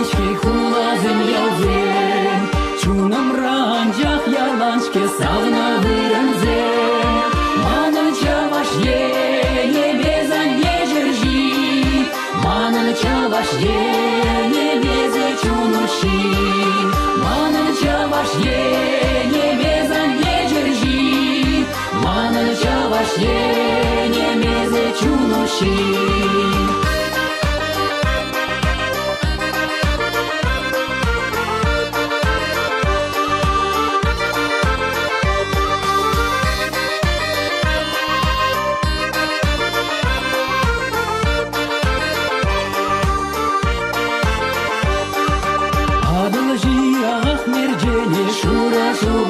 яланчке хулазым ялзем, чунам ранжах яланчке савна вырынзем. Манын чаваш небеза не держи, манын чаваш небезе чунуши, манын чаваш небеза не держи, манын чаваш небезе чунуши.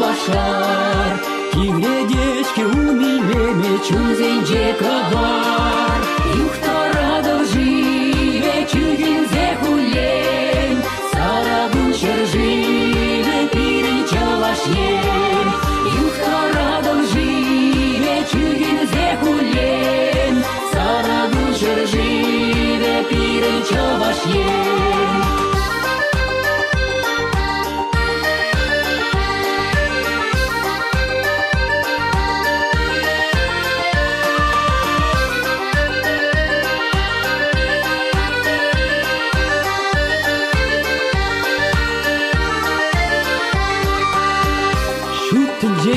Башар, кигредечки умилеме чунзенже кагар, юхтара долживе чугинзе хулен, сарагун шерживе пирен чавашен, юхтара долживе чугинзе хулен, сарагун шерживе пирен чавашен.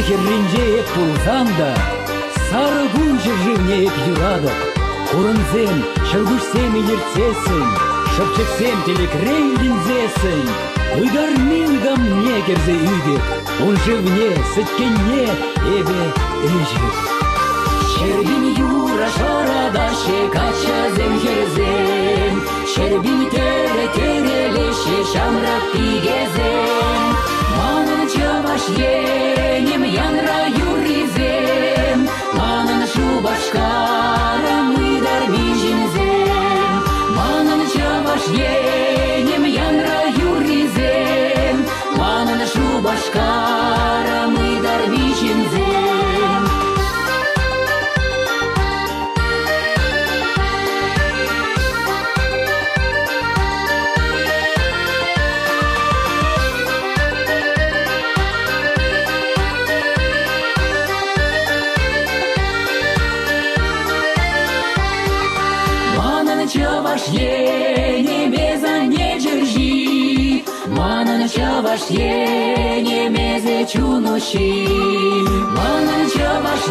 Херринже пулзанда, сарыгун жыржывне юрадок, курынзем, шыргушсем ерцесін, шыпчыксем телекрейдинзесін, уйдармингам не керзе үйдек, он живне, сыткенне, эбе үйжек. Шербин юра шарада шекача земхерзем, шербин терелеше шамрак пигезем, манын чаваш енем янра юризем, манын шубашкара мыдар бижинзем, манын чаваш енем янра юризем, манын шубашкара мыдар бижинзем. Чаваш небеза не держи, манын чаваш небезе чунуши, манын чаваш